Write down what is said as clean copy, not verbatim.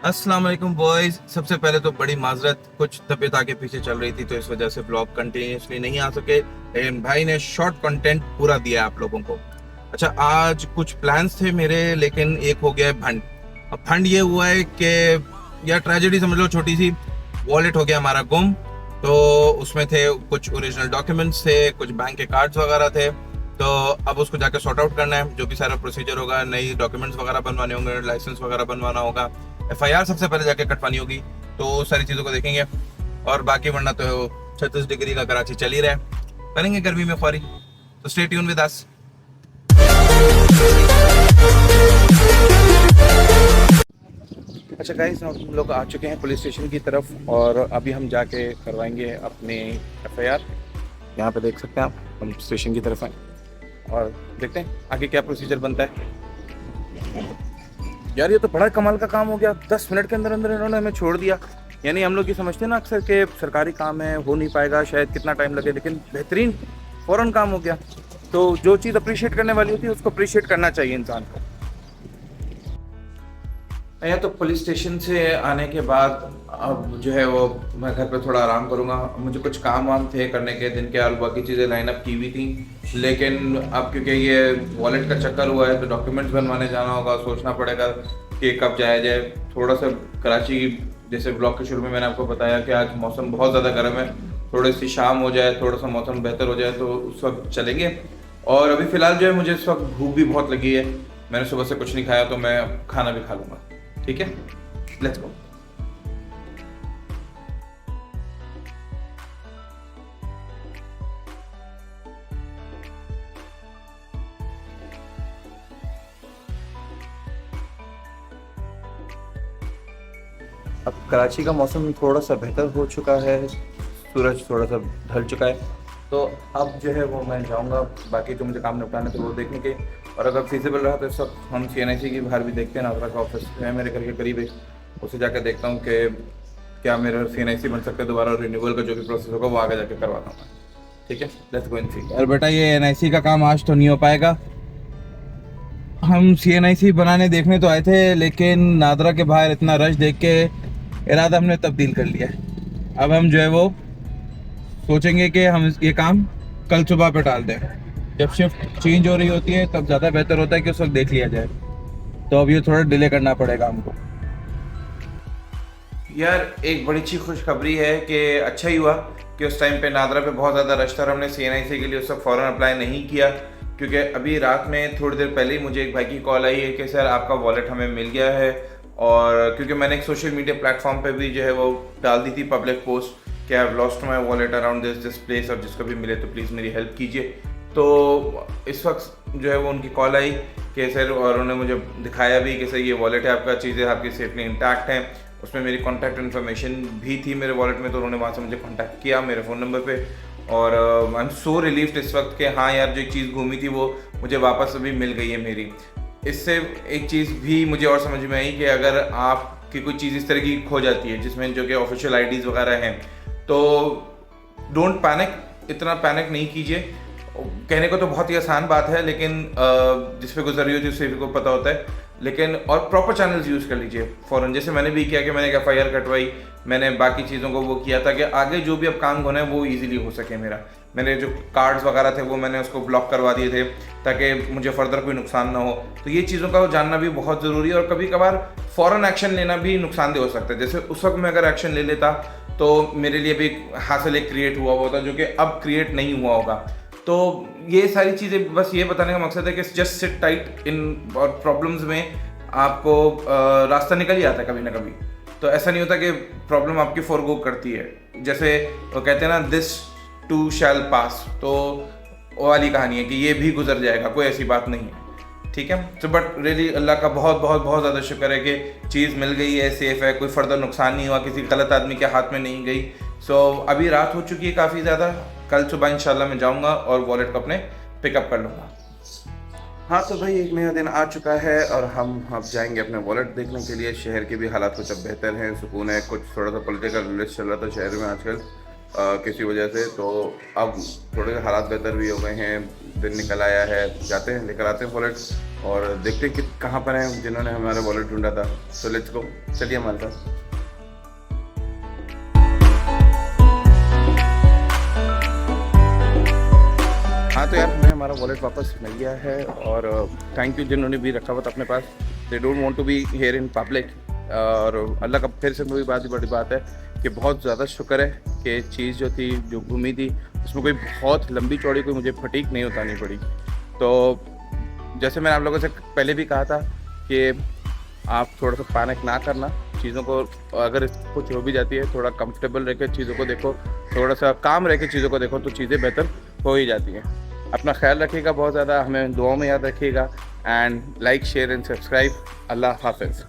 अस्सलाम वालेकुम बॉयज। सबसे पहले तो बड़ी माजरत, कुछ तबीयत आगे पीछे चल रही थी तो इस वजह से ब्लॉग कंटिन्यूसली नहीं आ सके, लेकिन भाई ने शॉर्ट कंटेंट पूरा दिया आप लोगों को। अच्छा, आज कुछ प्लान्स थे मेरे, लेकिन एक हो गया है भंड। अब भंड ये हुआ है कि या ट्रेजेडी समझ लो छोटी सी, वॉलेट हो गया हमारा गुम। तो उसमें थे कुछ ओरिजिनल डॉक्यूमेंट्स थे, कुछ बैंक के कार्ड्स वगैरह थे। तो अब उसको जाके सॉर्ट आउट करना है, जो भी सारा प्रोसीजर होगा, नई डॉक्यूमेंट्स वगैरह बनवाने होंगे, लाइसेंस वगैरह बनवाना होगा, एफआईआर सबसे पहले जाके कटवानी होगी। तो सारी चीज़ों को देखेंगे। और बाकी वरना तो 36 डिग्री का कराची चल ही रहा है, करेंगे गर्मी में ख्वारी। तो स्टे ट्यून विद अस। अच्छा गाइस, हम लोग आ चुके हैं पुलिस स्टेशन की तरफ और अभी हम जाके करवाएंगे अपने एफआईआर। यहाँ पे देख सकते हैं आप, हम स्टेशन की तरफ हैं और देखते हैं आगे क्या प्रोसीजर बनता है। यार ये तो बड़ा कमाल का काम हो गया, 10 मिनट के अंदर अंदर इन्होंने हमें छोड़ दिया। यानी हम लोग ये समझते हैं ना अक्सर कि सरकारी काम है, हो नहीं पाएगा, शायद कितना टाइम लगे, लेकिन बेहतरीन फ़ौरन काम हो गया। तो जो चीज़ अप्रिशिएट करने वाली होती है उसको अप्रिशिएट करना चाहिए इंसान को। या तो पुलिस स्टेशन से आने के बाद अब जो है वो मैं घर पे थोड़ा आराम करूँगा। मुझे कुछ काम वाम थे करने के, दिन के और बाकी चीज़ें लाइन अप की हुई थी, लेकिन अब क्योंकि ये वॉलेट का चक्कर हुआ है तो डॉक्यूमेंट्स बनवाने जाना होगा, सोचना पड़ेगा कि कब जाया जाए। थोड़ा सा कराची, जैसे ब्लॉग के शुरू में मैंने आपको बताया कि आज मौसम बहुत ज़्यादा गर्म है, थोड़ी सी शाम हो जाए, थोड़ा सा मौसम बेहतर हो जाए तो उस वक्त चलेंगे। और अभी फ़िलहाल जो है मुझे इस वक्त भूख भी बहुत लगी है, मैंने सुबह से कुछ नहीं खाया तो मैं खाना भी खा लूँगा। ठीक है, लेट्स गो। अब कराची का मौसम थोड़ा सा बेहतर हो चुका है, सूरज थोड़ा सा ढल चुका है, तो अब जो है वो मैं जाऊंगा बाकी जो मुझे काम निपटाने थे वो देखने के। और अगर फिजिबल रहा तो इस वक्त हम CNIC की बाहर भी देखते हैं, नागरा का ऑफिस है मेरे घर के करीब है, उसे जाकर देखता हूँ कि क्या मेरा CNIC बन सकता है दोबारा, रिन्यूअल का जो भी प्रोसेस होगा वो आगे जाके करवाता हूँ। ठीक है, लेट्स गो इन सी। और बेटा ये NIC का काम आज तो नहीं हो पाएगा। हम CNIC बनाने देखने तो आए थे, लेकिन नादरा के बाहर इतना रश देख के इरादा हमने तब्दील कर लिया है। अब हम जो है वो सोचेंगे कि हम ये काम कल सुबह पे टाल दें। जब शिफ्ट चेंज हो रही होती है तब ज़्यादा बेहतर होता है कि उस वक्त देख लिया जाए। तो अब ये थोड़ा डिले करना पड़ेगा हमको। यार एक बड़ी अच्छी खुशखबरी है कि अच्छा ही हुआ कि उस टाइम पे नादरा पे बहुत ज़्यादा रश था और हमने CNIC के लिए उस वक्त फ़ौरन अप्लाई नहीं किया, क्योंकि अभी रात में थोड़ी देर पहले ही मुझे एक भाई की कॉल आई है कि सर आपका वॉलेट हमें मिल गया है। और क्योंकि मैंने एक सोशल मीडिया प्लेटफॉर्म पे भी जो है वो डाल दी थी पब्लिक पोस्ट कि I have lost my wallet around this place, और जिसको भी मिले तो प्लीज़ मेरी हेल्प कीजिए। तो इस वक्त जो है वो उनकी कॉल आई कि सर, और उन्होंने मुझे दिखाया भी कि सर ये वॉलेट है आपका, चीज़ें आपकी सेफली इंटैक्ट हैं, उसमें मेरी कॉन्टैक्ट इन्फॉर्मेशन भी थी मेरे वॉलेट में, तो उन्होंने वहाँ से मुझे कॉन्टैक्ट किया मेरे फ़ोन नंबर पे। और आई एम सो रिलीव्ड इस वक्त कि हाँ यार, जो एक चीज़ घूमी थी वो मुझे वापस अभी मिल गई है मेरी। इससे एक चीज़ भी मुझे और समझ में आई कि अगर आपकी कोई चीज़ इस तरह की खो जाती है जिसमें जो कि ऑफिशियल IDs वगैरह हैं, तो डोंट पैनिक, इतना पैनिक नहीं कीजिए। कहने को तो बहुत ही आसान बात है, लेकिन जिस पे गुजर रही होती है उसे को पता होता है। लेकिन और प्रॉपर चैनल्स यूज़ कर लीजिए फ़ौरन, जैसे मैंने भी किया कि मैंने एक FIR कटवाई, मैंने बाकी चीज़ों को वो किया था कि आगे जो भी अब काम होना है वो ईजिली हो सके मेरा। मैंने जो कार्ड्स वगैरह थे वो मैंने उसको ब्लॉक करवा दिए थे ताकि मुझे फर्दर कोई नुकसान ना हो। तो ये चीज़ों का जानना भी बहुत ज़रूरी है, और कभी कभार फ़ौरन एक्शन लेना भी नुकसानदेह हो सकता है। जैसे उस वक्त मैं अगर एक्शन ले लेता तो मेरे लिए भी हासिल एक क्रिएट हुआ होता, जो कि अब क्रिएट नहीं हुआ होगा। तो ये सारी चीज़ें बस ये बताने का मकसद है कि जस्ट सिट टाइट इन, और प्रॉब्लम्स में आपको रास्ता निकल ही आता है कभी ना कभी। तो ऐसा नहीं होता कि प्रॉब्लम आपकी फॉरगो करती है, जैसे वो कहते हैं ना, दिस टू शैल पास, तो वो वाली कहानी है कि ये भी गुजर जाएगा, कोई ऐसी बात नहीं है। ठीक है, तो बट रियली अल्लाह का बहुत बहुत बहुत ज़्यादा शुक्र है कि चीज़ मिल गई है, सेफ़ है, कोई फर्दर नुकसान नहीं हुआ, किसी गलत आदमी के हाथ में नहीं गई। सो अभी रात हो चुकी है काफ़ी ज़्यादा, कल सुबह इंशाल्लाह मैं जाऊंगा और वॉलेट को अपने पिकअप कर लूँगा। हाँ तो भाई, एक नया दिन आ चुका है और हम अब जाएंगे अपने वॉलेट देखने के लिए। शहर के भी हालात कुछ अब बेहतर हैं, सुकून है, कुछ थोड़ा सा पॉलिटिकल रिलीज चल रहा था शहर में आजकल किसी वजह से, तो अब थोड़े से हालात बेहतर भी हो गए हैं, दिन निकल आया है, जाते हैं लेकर आते हैं वॉलेट और देखते हैं कि कहाँ पर हैं जिन्होंने हमारा वॉलेट ढूंढा था। तो लेट्स गो, चलिए हमारे साथ। हाँ तो यार हमें हमारा वॉलेट वापस मिल गया है और थैंक यू जिन्होंने भी रखा हुआ था अपने पास। They don't want to be here in public. और अल्लाह का फिर से कोई बड़ी बात है कि बहुत ज़्यादा शुक्र है कि चीज़ जो थी जो घूमी थी उसमें कोई बहुत लंबी चौड़ी कोई मुझे फटीक नहीं उतारनी पड़ी। तो जैसे मैंने आप लोगों से पहले भी कहा था कि आप थोड़ा सा पैनिक ना करना चीज़ों को, अगर कुछ हो भी जाती है थोड़ा कंफर्टेबल रह के चीज़ों को देखो, थोड़ा सा काम रह के चीज़ों को देखो तो चीज़ें बेहतर हो ही जाती हैं। अपना ख्याल रखिएगा बहुत ज़्यादा, हमें दुआओं में याद रखिएगा and like share and subscribe. अल्लाह हाफ़िज़।